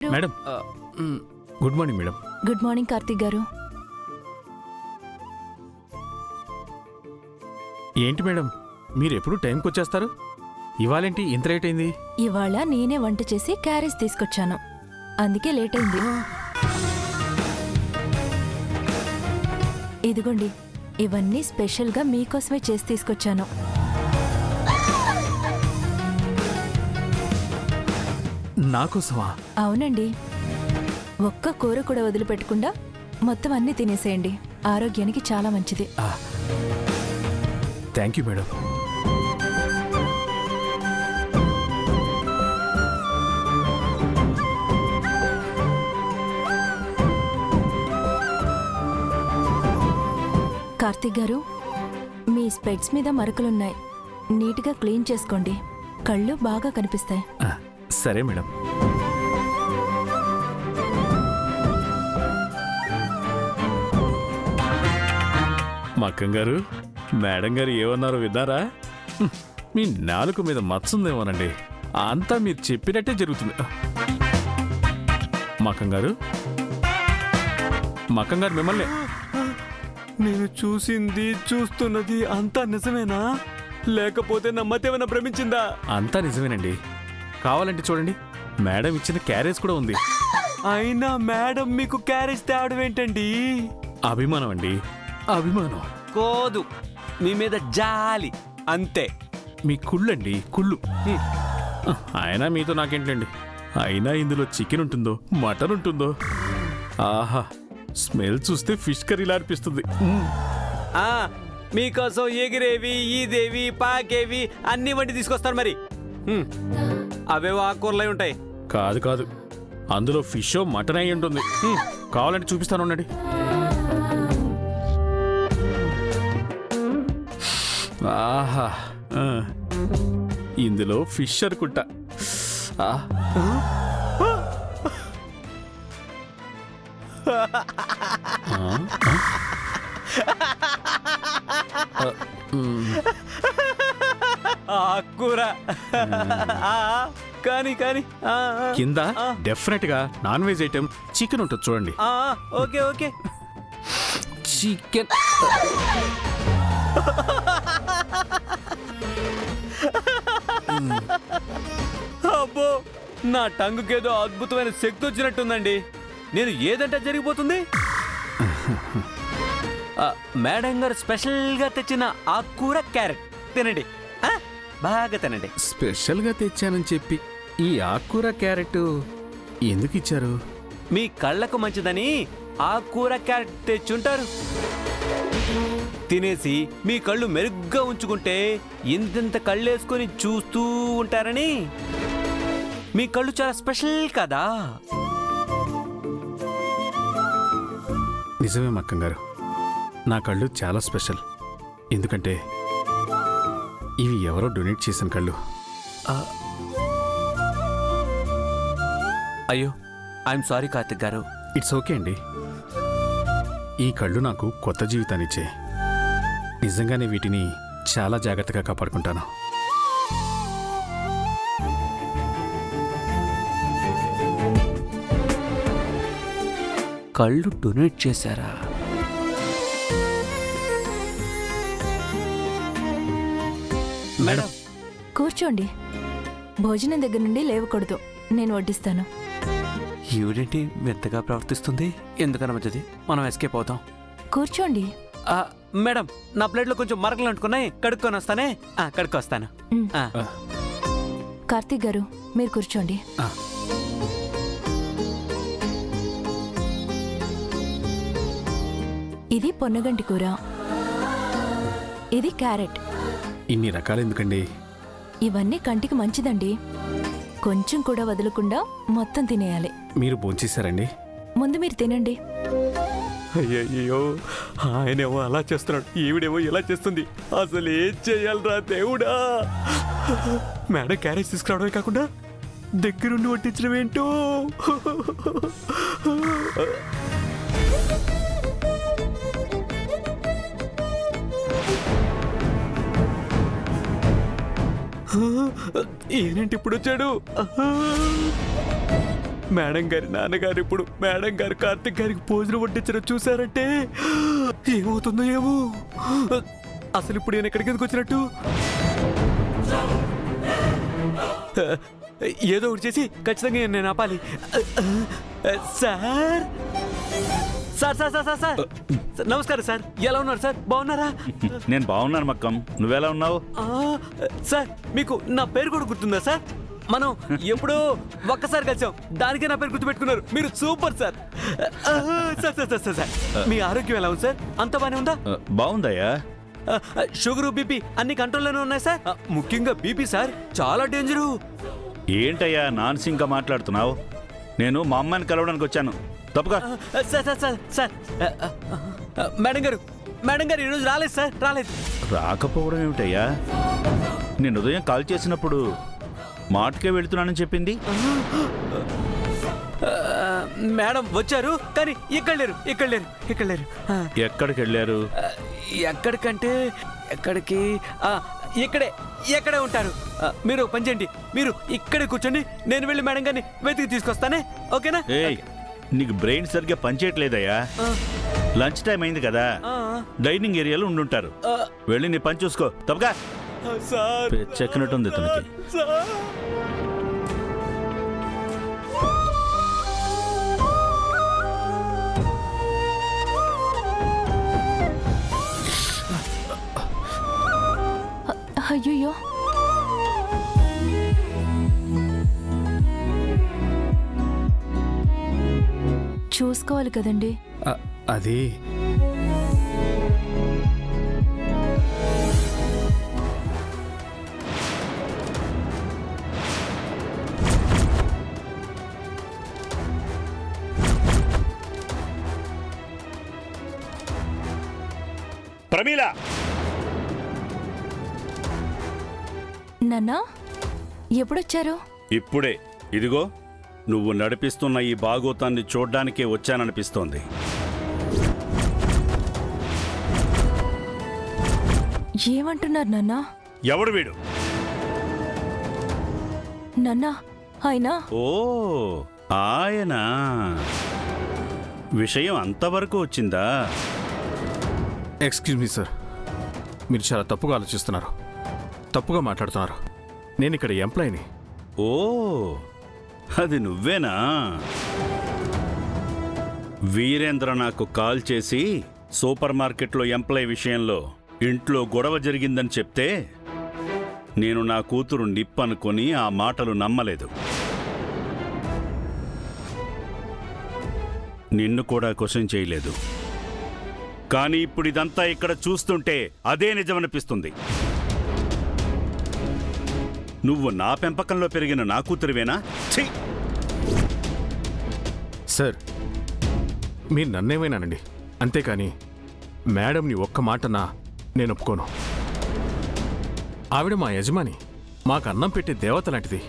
Madam good morning madam. Good morning Karthik గారు. ఏంటి madam మీరు ఎప్పుడు టైంకి వచ్చేస్తారు? ఇవాళేంటి ఇంత లేట్ అయింది? ఇవాళ నేనే వంట చేసి క్యారేజ్ తీసుకొచ్చాను, అందుకే లేట్ అయింది. ఇదిగోండి, ఇవన్నీ స్పెషల్గా మీకోసమే చేసి తీసుకొచ్చాను. నాకోసమా? అవునండి, ఒక్క కూర కూడా వదిలిపెట్టకుండా మొత్తం అన్నీ తినేసేయండి, ఆరోగ్యానికి చాలా మంచిది. Thank you madam. కార్తీక్ గారు, మీ స్పెట్స్ మీద మరకలున్నాయి, నీట్గా క్లీన్ చేసుకోండి, కళ్ళు బాగా కనిపిస్తాయి. సరే మేడం. మక్కం గారు, మేడం గారు ఏమన్నారో విన్నారా? మీ నాలుక మీద మచ్చుందేమోనండి, అంతా మీరు చెప్పినట్టే జరుగుతుంది. మక్కం గారు, మక్కం గారు మిమ్మల్ని నేను చూసింది చూస్తున్నది అంతా నిజమేనా, లేకపోతే నమ్మతేమైనా భ్రమించిందా? అంతా నిజమేనండి. కావాలంటే చూడండి, మేడం ఇచ్చిన క్యారేజ్ కూడా ఉంది. అయినా మేడం మీకు క్యారేజ్ తేవడం ఏంటండి? అభిమానం అండి, అభిమానం. కోదు, మీ మీద జాలి అంతే. మీ కుళ్ళండి, కుళ్ళు. అయినా మీతో నాకేంటండి, అయినా ఇందులో చికెన్ ఉంటుందో మటన్ ఉంటుందో, ఆహా స్మెల్ చూస్తే ఫిష్ కర్రీలా అనిపిస్తుంది. మీకోసం ఎగిరేవి ఈదేవి పాకేవి అన్ని వండి తీసుకొస్తారు మరి. అవేవో ఆకుకూరలై ఉంటాయి. కాదు కాదు, అందులో ఫిష్ మటన్ అయి ఉంటుంది. కావాలంటే చూపిస్తాను ఉండండి. ఆహా, ఇందులో ఫిష్ అనుకుంటా. ఆకుకూర కానీ కానీ కింద డెఫినెట్ గా నాన్ వెజ్ ఐటెం చికెన్ ఉంటుంది చూడండి. Okay okay. చికెన్ అబ్బో, నా టంగుకేదో అద్భుతమైన శక్తి వచ్చినట్టుందండి. నేను ఏదంటే జరిగిపోతుంది. మేడం గారు స్పెషల్గా తెచ్చిన ఆకుకూర క్యారెట్ తినండి, బాగా తినండి. స్పెషల్ గా తెచ్చానని చెప్పి ఈ ఆకుకూర క్యారెట్ ఎందుకు ఇచ్చారు? మీ కళ్ళకు మంచిదని ఆకుకూర క్యారెట్ తెచ్చుంటారు. తినేసి మీ కళ్ళు మెరుగ్గా ఉంచుకుంటే ఇంతింత కళ్ళేసుకొని చూస్తూ ఉంటారని. మీ కళ్ళు చాలా స్పెషల్ కదా. నిజమే మక్కం గారు, నా కళ్ళు చాలా స్పెషల్. ఎందుకంటే ఇవి ఎవరో డొనేట్ చేసిన కళ్ళు. అయ్యో, ఐఎమ్ సారీ కార్తిక్ గారు. ఇట్స్ ఓకే అండి. ఈ కళ్ళు నాకు కొత్త జీవితాన్నిచ్చే. నిజంగానే వీటిని చాలా జాగ్రత్తగా కాపాడుకుంటాను. కళ్ళు డొనేట్ చేశారా? మేడం కూర్చోండి, భోజనం దగ్గర నుండి లేవకూడదు, నేను వడ్డిస్తాను. ఈవిడేంటి మెత్తగా ప్రవర్తిస్తుంది? ఎందుకన్నా మంచిది, మనం ఎస్కేప్ అవుతాం. కూర్చోండి. మేడం, నా ప్లేట్లో కొంచెం మరకలు అంటుకున్నాయి, కడుక్కొని వస్తానే. కడుక్కొస్తాను. కార్తీక్ గారు, మీరు కూర్చోండి. ఇది పొన్నగంటి కూర, ఇది క్యారెట్. ఇన్ని రకాలు ఎందుకండి? ఇవన్నీ కంటికి మంచిదండి, కొంచెం కూడా వదలకుండా మొత్తం తినేయాలి. మీరు భోంచేశారండి? ముందు మీరు తినండి. అయ్యయ్యో, ఆయనేమో అలా చేస్తున్నాడు, ఈవిడేమో ఇలా చేస్తుంది. అసలు ఏం చెయ్యాలరా దేవుడా? మేడం క్యారేజ్ తీసుకురావడమే కాకుండా దగ్గరుండి వడ్డించడం ఏంటో. ఏంటి ఇప్పుడు వచ్చాడు? మేడం గారి నాన్నగారు ఇప్పుడు మేడం గారు కార్తిక్ గారికి భోజనం వడ్డించడం చూసారంటే ఏమవుతుందో ఏమో. అసలు ఇప్పుడు నేను ఎక్కడికి ఎందుకు వచ్చినట్టు? ఏదో ఒకటి చేసి ఖచ్చితంగా నేను ఆపాలి. Sir sir sir sir sir sir నమస్కారం సార్. ఎలా ఉన్నారు సార్? బాగున్నారా? నేను బాగున్నాను మక్కం, నువ్వెలా ఉన్నావు? సార్ మీకు నా పేరు కూడా గుర్తుందా సార్? మనం ఎప్పుడో ఒక్కసారి కలిసాం, దానికే నా పేరు గుర్తుపెట్టుకున్నారు. మీరు super sir. Sir sir sir sir మీ ఆరోగ్యం ఎలా ఉంది సార్? అంత బాగానే ఉందా? బాగుందయ్యా. షుగరు బీపీ అన్ని కంట్రోల్లోనే ఉన్నాయి సార్. ముఖ్యంగా బీపీ సార్ చాలా డేంజరు. ఏంటయ్యా నాన్సింగ్గా మాట్లాడుతున్నావు? నేను మా అమ్మాయిని కలవడానికి వచ్చాను, తప్పుగా. Sir sir sir sir madam గారు, మేడం గారు ఈరోజు రాలేదు సార్, రాలేదు. రాకపోవడం ఏమిటయ్యా? నేను ఉదయం కాల్ చేసినప్పుడు మాటకే వెళుతున్నానని చెప్పింది. మేడం వచ్చారు కానీ ఇక్కడ లేరు, ఇక్కడ లేరు, ఇక్కడ లేరు. ఎక్కడికి వెళ్ళారు? ఎక్కడికంటే ఎక్కడికి, ఇక్కడే ఎక్కడే ఉంటారు. మీరు పని చేయండి, మీరు ఇక్కడే కూర్చోండి, నేను వెళ్ళి మేడం గారిని వెతికి తీసుకొస్తానే, ఓకేనా? ఏయ్, నీకు బ్రెయిన్ సరిగ్గా పనిచేయట్లేదయ్యా. లంచ్ టైం అయింది కదా, డైనింగ్ ఏరియాలో ఉండుంటారు. వెళ్ళి నీ పని చూసుకో, తప్పగా. సార్ చెక్కినట్టుంది ఇతనికి. సార్ అయ్యో, చూసుకోవాలి కదండి. అది ప్రమీల, నాన్నా ఎప్పుడొచ్చారు? ఇప్పుడే. ఇదిగో నువ్వు నడిపిస్తున్న ఈ బాగోతాన్ని చూడ్డానికే వచ్చాననిపిస్తోంది. ఏమంటున్నారు నాన్నా? ఎవడు వీడు? నాన్నా ఆయన ఓ, ఆయన విషయం అంతవరకు వచ్చిందా? ఎక్స్క్యూజ్ మీ సార్, మీరు చాలా తప్పుగా ఆలోచిస్తున్నారు, తప్పుగా మాట్లాడుతున్నారు. నేను ఇక్కడ ఎంప్లాయీని. ఓ, అది నువ్వేనా? వీరేంద్ర నాకు కాల్ చేసి సూపర్ మార్కెట్లో ఎంప్లాయీ విషయంలో ఇంట్లో గొడవ జరిగిందని చెప్తే నేను నా కూతురు నిప్పనుకొని ఆ మాటలు నమ్మలేదు. నిన్ను కూడా క్వశ్చన్ చేయలేదు. కానీ ఇప్పుడు ఇదంతా ఇక్కడ చూస్తుంటే అదే నిజమనిపిస్తుంది. నువ్వు నా పెంపకంలో పెరిగిన నా కూతురివేనా? ఛీ! సార్, మీరు నన్నేమైనానండి, అంతేకాని మేడంని ఒక్క మాటనా నేను ఒప్పుకోను. ఆవిడ మా యజమాని, మాకు అన్నం పెట్టే దేవత లాంటిది.